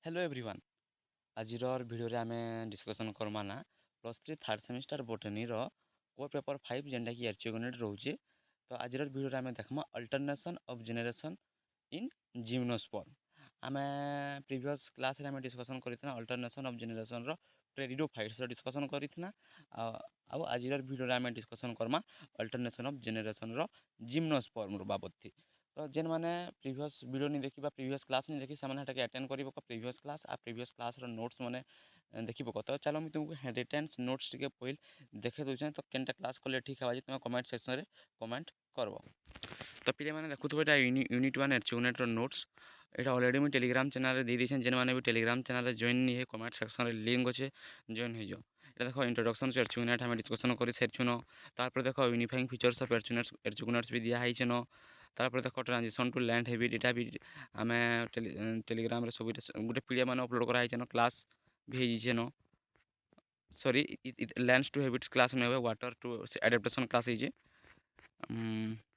Hello everyone. आज video रे आमे डिस्कशन करमा ना +3 थर्ड सेमिस्टर बोटनी रो कोर पेपर 5 जेंटा कि एचओ यूनिट रहउचे। तो आज वीडियो रे आमे देखमा alternation of generation in gymnosperm. आमे प्रीवियस क्लास रे आमे डिस्कशन करितना अल्टरनेशन ऑफ जनरेशन रो टेरिडोफाइट्स रो डिस्कशन करितना। आ आज वीडियो रे आमे डिस्कशन करमा अल्टरनेशन ऑफ जनरेशन रो जिम्नोस्पर्म रो बाबत। तो जेन मैंने प्रीवियस वीडियो नहीं देखी प्रीवियस क्लास नहीं देखी से अटेंड कर प्रीवियस क्लास आ प्रीवियस क्लास नोट्स मैंने देखी पक। तो चलो मुझे तुमको हेरिटेंस नोट्स टे पहले देखे दूचे तो केनटा क्लास कले ठीक है तुम कमेंट सेक्शन में कमेंट करब। तो पे मैंने देखुव यहाँ यूनिट 1 यूनिट नोट्स यहाँ अलरेडी मुझे टेलीग्राम चैनल दे दी जेन मैंने भी टेलीग्राम चैनल जॉइन नहीं है कमेंट सेक्शन में लिंक अच्छे जॉइन हो जाओ। ये देख इंट्रोडक्शन टू एचयूनेट आम डिस्कसन कर सारी तापर देख यूनिफाइंग फीचर्स ऑफ एचयूनेट्स भी दिखाई न। तापर देख transition to land heavy data भी आम टेलीग्राम सब गोटे पीडिएफ मान अपलोड कराई न क्लास भी न sorry land to habits class नहीं हुए वाटर टू एडेप्टेशन क्लास है।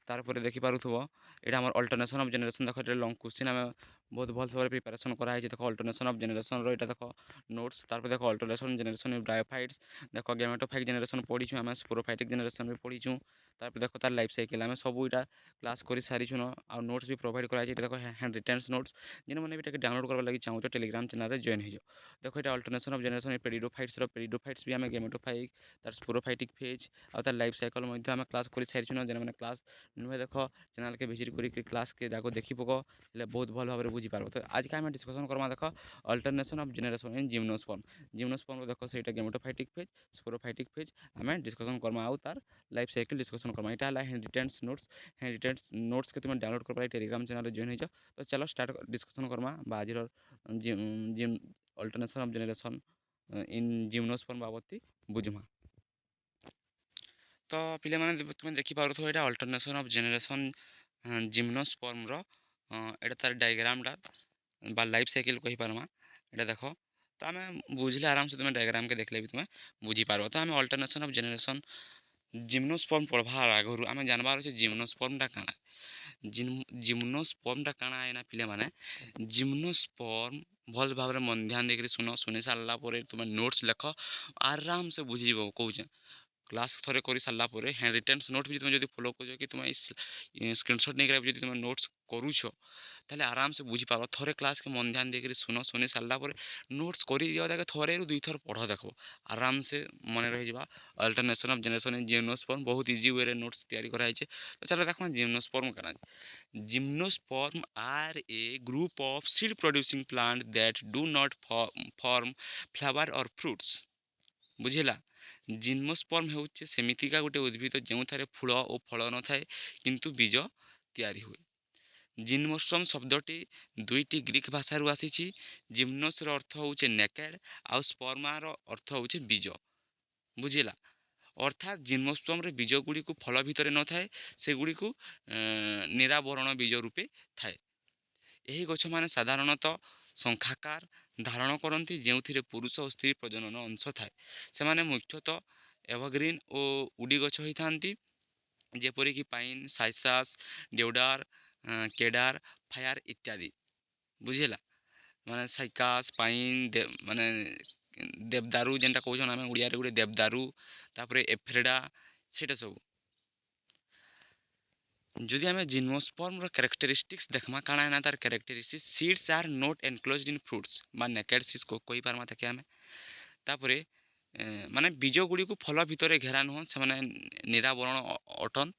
तारपर देखिपे यहाँ आम अल्टरनेशन ऑफ जनरेशन देख लंग क्वेश्चन आम बहुत भल भाव प्रिपेरेसन कराई देख अल्टरनेशन ऑफ जनरेशन रो देख नोट्स तारपर देख अल्टरनेशन जनरेशन ब्रायोफाइट्स देख गेमेटोफाइट जनरेशन पढ़ीचु आम स्पोरोफाइटिक जनरेशन भी पढ़ीचु। तारपर देख तार लाइफ साइकिल आम सब यहाँ क्लास कर सारी न आ नोट्स भी प्रोवाइड कराई देख हैंड रिटेन्स नोट्स जिन मैंने भी डाउनलोड करने लगी चाहूँ टेलीग्राम चैनल में जॉइन हो देख यहाँ अल्टरनेशन ऑफ जनरेशन पेरिडोफाइट्स भी आम गेमेटोफाइक तार स्पोरोफाइटिक फेज और तार लाइफ साइकिल आम क्लास कर सारी न जेन मैंने क्लास नुहे देख चैनल के विजिट कर क्लास के जाको देखी पक बहुत भल भाव बुझीपार। तो आज का आम डिस्कसन करमा देख alternation of generation in gymnosperm देख से गेमेटोफाइटिक फेज स्पोरोफाइटिक फेज आम डिस्कसन करमा आउ तार लाइफ साइकिल डिस्कसन करमा यहाँ हैंड रिटेन्स नोट्स के तुम डाउनलोड कर टेलीग्राम चैनल जॉइन हो। तो चलो स्टार्ट डिस्कसन करमा आज alternation of generation in gymnosperm बाबत बुझमा। तो पे मैंने तुम देखिपुव यहाँ अल्टरनेशन ऑफ जनरेशन जिम्नोस्पर्म यहाँ तार डायग्रामटा बा लाइफ साइकिल कहीपरमा यहाँ देख। तो आम बुझले आराम से तुम डायग्राम के देखले भी तुम बुझीपार। तो आम अल्टरनेशन ऑफ जनरेशन जिम्नोस्पर्म पढ़वार आगु आम जानबार अच्छे जिम्नोस्पर्मटा काଣା जिम्नोस्पर्मटा काଣା है ना पे मैंने जिम्नोस्पर्म भल भाव मन ध्यान देकर शुण शुणी सारापर तुम नोट्स लेख आराम से बुझीज कौचे क्लास थोड़े कर सारापर हैंड रिटेन्स नोट भी तुम जो फॉलो कर कि तुम स्क्रीनशॉट नहीं तुम नोट्स करुच ताले आराम से बुझीपार थोड़े क्लास के मन ध्यान देकर शुण शुणी सारापर नोट्स कर दिया थोड़े रु दुई थर पढ़ देख आराम से मन रही alternation of generation in gymnosperm बहुत इजी वे नोट्स तैयारी कराई। तो चलो देखो जिम्नोस्पर्म क्या gymnosperm are a group of seed producing plant that do not form flower और फ्रूट्स बुझेगा। जिम्नोस्पर्म होचे सेमितिका गोटे उद्भिद जो फूल और फल न थाए किंतु बीज तैयारी हुए। जिम्नोस्पर्म शब्दटी दुईटी ग्रीक भाषा आसी जिम्नोस अर्थ होचे नेकेड आउ स्पर्मार अर्थ होचे बीज बुझेगा। अर्थात जिम्नोस्पर्म बीज गुड़ी को फल भितर न थाए से गुड़ी को निरावरण बीज रूपे थाए। यही गछ माने साधारणतः शंखाकार धारण करती जो पुरुष और स्त्री प्रजनन अंश थाए से मुख्यतः एवरग्रीन और उडी गछ होता जेपरिक पाइन साइसास देवडार केडार फायर इत्यादि बुझेगा। माने साइकास पाइन माने देवदारू जेनटा कौन आम ओडिया गोटे देवदारू तापर एफ्रेडा से सब। जदि आम जिम्नोस्पर्म कैरेक्टरिस्टिक्स देखमा काଣା है ना तार characteristics seeds are not enclosed in fruits बा नेकेड सीड्स को कही पारमा ताके आम तापरे माने बीज गुड़ी को फल भितर घेरा नुह से माने निरावरण अटन।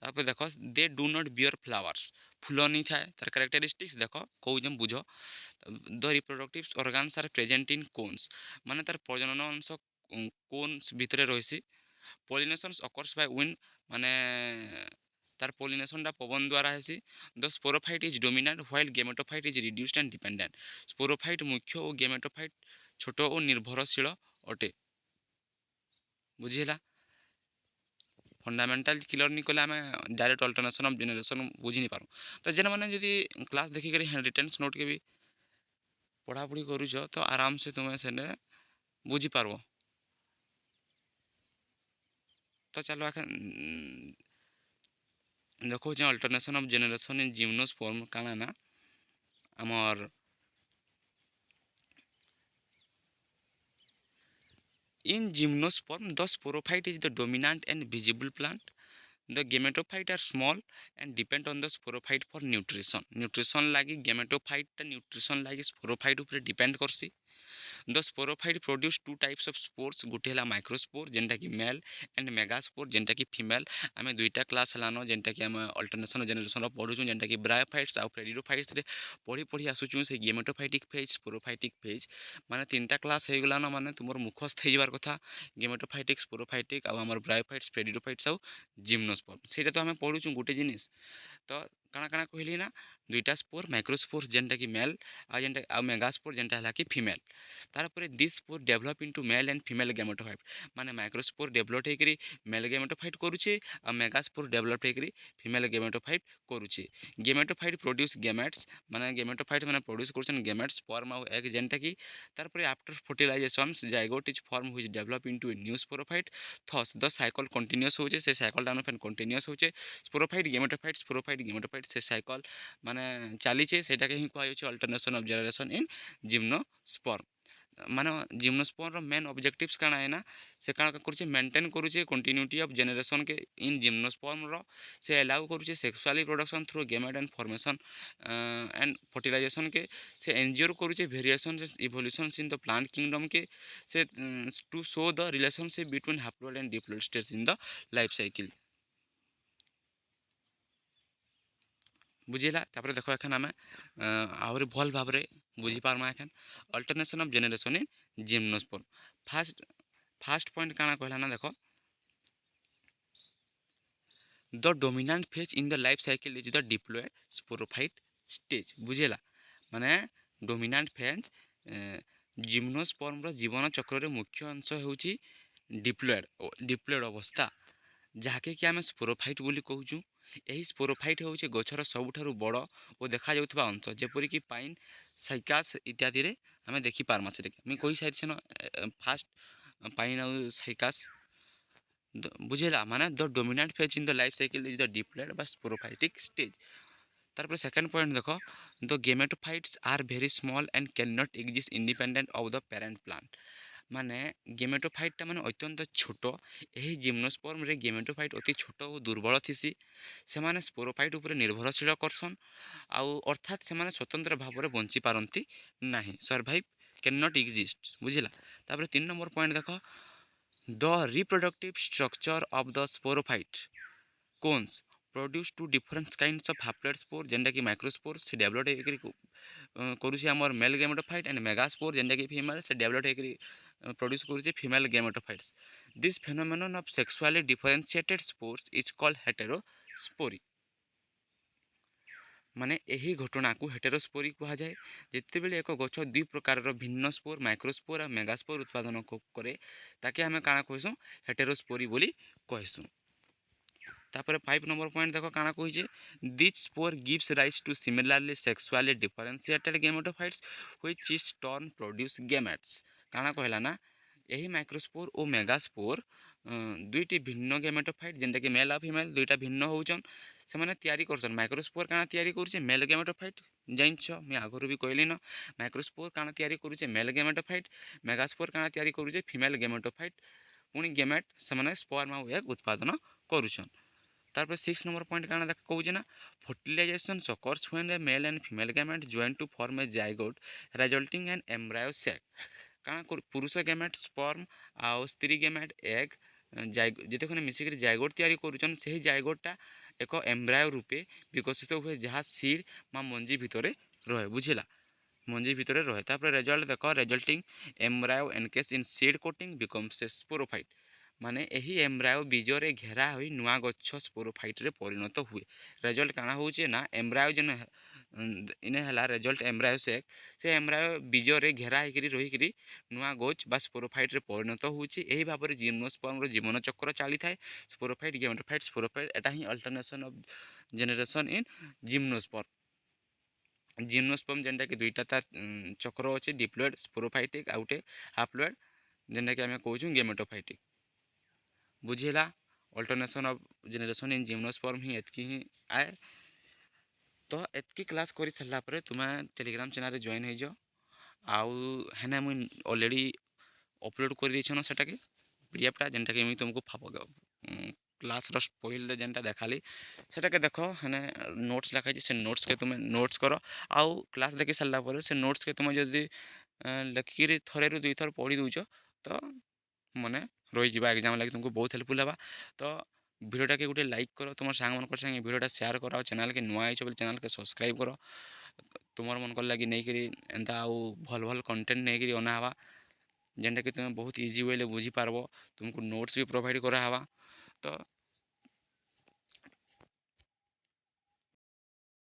तापर देख they do not bear flowers फूल नहीं थाए तार कैरेक्टरिस्टिक्स देख कौन बुझ the reproductive organs are present in cones माने तार प्रजनन अंश कोन्स भितर रही। पॉलिनेशन अकर्स बाय विंड माने तार पॉलिनेशन पवन द्वारा हेसी। The sporophyte is dominant while gametophyte is reduced and dependent sporophyte मुख्य और गेमेटोफाइट छोट और निर्भरशील अटे बुझीला। फंडामेंटाल क्लियर नहीं कले आम डायरेक्ट अल्टरनेशन ऑफ जनरेशन बुझी नहीं पारूँ। तो जेन मैंने जदि क्लास देखिक हैंड रिटेन्स नोट के भी पढ़ापढ़ी करुच तो आराम से तुम्हें से बुझीपार। तो चलो देखो alternation of generation in gymnosperm काଣା ना आमर In gymnosperm, the sporophyte is the dominant and visible plant. The gametophyte are small and depend on the sporophyte for nutrition. Nutrition lagi gametophyte ta nutrition lagi sporophyte upre depend करसी. The sporophyte produce two types of spores. गोटे है microspore जेनटा कि male and megaspore जेनटा कि female. आम दुईटा class है जेनटा कि आम अल्टरनेशन जेनेरेशन पढ़ुँ जेनटा कि ब्रायोफाइट्स आउ प्रेडिडोफाइट्स पढ़ी पढ़ी आसुचु से गेमेटोफाइटिक फेज स्पोरोफाइटिक फेज माने तीनटा क्लास हो गलान माने तुम मुखस्थ हो कथा गेमेटोफाइटिक स्पोरोफाइटिक आउ आम ब्रायोफाइट्स प्रेडिडोफाइट्स आउ जिम्नोस्पर्म से तो आम पढ़ुचु गोटे जिनिस. तो काଣା काଣା कहली ना दुईटा स्पोर माइक्रोस्पोर जेनटा कि मेल आ जेनटा आ मेगास्पोर जेनटा है कि फीमेल. तारपर this spore develop into male and female gametophyte माने माइक्रोस्पोर डेभलप होकर मेल गेमेटोफाइट करुचे आ मेगास्पोर डेभलप होकर फीमेल गेमेटोफाइट करुचे. गेमेटोफाइट प्रोड्यूस गेमेट्स माने गेमेटोफाइट माने प्रोड्यूस करछन गेमेट्स स्पर्म आ एग जेनटा कि तारपर after fertilization zygote is form which develop into a new sporophyte. Thus the cycle continuous होचे से साइकिल डाउन फेन कंटिन्यूअस होचे स्पोरोफाइट गेमेटोफाइट से साइकिल माने चलीचे सेटा के ही कहै छै alternation of generation in gymnosperm. माने जिम्नोस्पर्म मेन ऑब्जेक्टिव्स काना है ना से काना करुचे मेंटेन करुचे कंटिन्यूटी ऑफ जनरेशन के इन जिम्नोस्पर्म रो से अलाउ करुचे sexually production through gamete and formation and fertilization के से एंज्योर करुचे variation evolutions in the plant kingdom के से to show the relationship between haploid and diploid stage in the life cycle. बुझेगा तापर देख एखन आम आहरी भल भाव बुझीपार्मा एखन alternation of generation in gymnosperm. First point काଣା कहला ना देख the dominant phase in the life cycle is the diploid sporophyte stage. बुझेगा माने डोमिनेंट फेज जिम्नोस्पर्म जीवन चक्र मुख्य अंश होची डिप्लॉयड अवस्था जहाँके कि आम स्पोरोफाइट बोली कहूँ. यही स्पोरोफाइट होचे गछर सबुठारु बड़ और देखा जाउथबा अंश जेपरिक पाइन साइकास इत्यादि रे आम देखिपार्मा से मुझे कही सारी फास्ट पाइन आउ साइकास. बुझेगा माने the dominant phase in the life cycle is the diploid बा स्पोरोफाइटिक स्टेज. तारपर सेकंड पॉइंट देख the gametophytes are very small and can not exist independent of the parent plant. माने गेमेटोफाइटा माने अत्यंत छोट. यही जिम्नोस्पर्म रे गेमेटोफाइट अति छोट और दुर्बल थीसी. से माने स्पोरोफाइट उपर निर्भरशील करसन आउ अर्थात से माने स्वतंत्र भाव में बंची पारती नहीं. Survive can not exist. बुझिला. तापर 3 नंबर पॉइंट देख the reproductive structure of the sporophyte cones produce two different kinds of haploid spore जेनटा कि माइक्रोस्पोर से डेवलप करुचे आमर मेल गेमेटोफाइट एंड मेगास्पोर जेनटा कि फीमेल से डेवलप प्रोड्यूस करुचे female gametophytes. This phenomenon of sexually differentiated spores is called heterospory. माने यही घटना को हेटेरोस्पोरी कहा जाए. जितेबले एक गछ दुई प्रकार भिन्न स्पोर माइक्रोस्पोर और मेगास्पोर उत्पादन करे ताके आम काଣା कहसूँ हेटेरोस्पोरी बोली कहसूँ. तापर 5 नंबर पॉइंट देख काଣା कहिजे this spore gives rise to similarly sexually differentiated gametophytes which is turn produce gametes. काଣା कहला ना यही माइक्रोस्पोर और मेगास्पोर दुईटी भिन्न गेमेटोफाइट जेनटा कि मेल आ फीमेल दुईटा भिन्न होचन से माने तैयारी करछन. माइक्रोस्पोर काଣା तैयारी करूचे मेल गेमेटोफाइट जानिछ मैं आगरू भी कहली न. माइक्रोस्पोर काଣା तैयारी करूचे मेल गेमेटोफाइट. मेगास्पोर काଣା तैयारी करूचे फीमेल गेमेटोफाइट. पुणी गेमेट से माने स्पर्म आ एग उत्पादन करूछन. तारपर 6 नंबर पॉइंट काଣା देख कहूचे ना fertilisation occurs when a male and female gamete join to form a zygote resulting in embryo sac. काଣା पुरुष गेमेट स्पर्म आउ स्त्री गेमेट एग जिते मिसिक जाइगोट तैयारी करुचन से जाइगोटा एक एम्ब्रायो रूपे विकसित हुए जहाँ सीड मा मंजी भितर रहे. बुझिला मंजी भितर रहे. तापर रेजल्ट देख resulting embryo encase in seed coating becomes a sporophyte. माने यही एम्ब्रायो बीजरे घेरा हो नुआ गछ स्पोरोफाइट रे परिणत हुए. रेजल्ट काଣା होचे ना एम्ब्रायो जन इने हला रेजल्ट एम्ब्रायो से एम्ब्रायो बीजरे घेरा होकर रही नुआ गछ बा स्पोरोफाइट रे परिणत होची. यही भाव में जिम्नोस्पर्म जीवन चक्र चली थाए. स्पोरोफाइट गेमेटोफाइट स्पोरोफाइट एटा ही alternation of generation in gymnosperm. Gymnosperm जेनटा कि दुईटा तार चक्र अच्छे डिप्लॉयड स्पोरोफाइटिक आउटे हाप्लॉयड जेनटा कि आम कहूँ गेमेटोफाइटिक. बुझेला alternation of generation in gymnosperm ही एतकी ही आए. तो एतकी क्लास कर सारा पर तुम्हें टेलीग्राम चैनल जॉइन हो जाओ. आउ हेने मुई ऑलरेडी ଅପଲୋଡ଼ କରିଦେଇଛନ୍ ସେଟାକେ ପିଡ଼ିଏଫ୍ଟା ଯେନ୍ଟାକି ମୁଇଁ ତୁମକୁ କ୍ଲାସ୍ର ସ୍ପଏଲ୍ରେ ଯେନ୍ଟା ଦେଖାଲି ସେଟାକେ ଦେଖ ହେନେ ନୋଟ୍ସ ଲେଖାଇଛି ସେ ନୋଟ୍ସକେ ତୁମେ ନୋଟ୍ସ କର। ଆଉ କ୍ଲାସ୍ ଦେଖି ସାରିଲା ପରେ ସେ ନୋଟ୍ସକେ ତୁମେ ଯଦି ଲେଖିକିରି ଥରେରୁ ଦୁଇଥର ପଢ଼ି ଦେଉଛ ତ ମନେ ରହିଯିବା ଏକ୍ଜାମ୍ ଲାଗି ତୁମକୁ ବହୁତ ହେଲ୍ପଫୁଲ୍ ହେବା। ତ ଭିଡ଼ିଓଟାକେ ଗୋଟେ ଲାଇକ୍ କର, ତୁମର ସାଙ୍ଗମାନଙ୍କର ସାଙ୍ଗେ ଭିଡ଼ିଓଟା ସେୟାର କର, ଆଉ ଚ୍ୟାନେଲ୍କେ ନୂଆ ହେଇଛ ବୋଲି ଚ୍ୟାନେଲ୍କେ ସବସ୍କ୍ରାଇବ୍ କର। ତୁମର ମନକର ଲାଗି ନେଇକିରି ଏନ୍ତା ଆଉ ଭଲ୍ ଭଲ୍ କଣ୍ଟେଣ୍ଟ ନେଇକିରି ଅନାହେବା ଯେନ୍ଟାକି ତୁମେ ବହୁତ ଇଜି ୱେରେ ବୁଝିପାରବ। ତୁମକୁ ନୋଟ୍ସ ବି ପ୍ରୋଭାଇଡ଼ କରାହେବା। ତ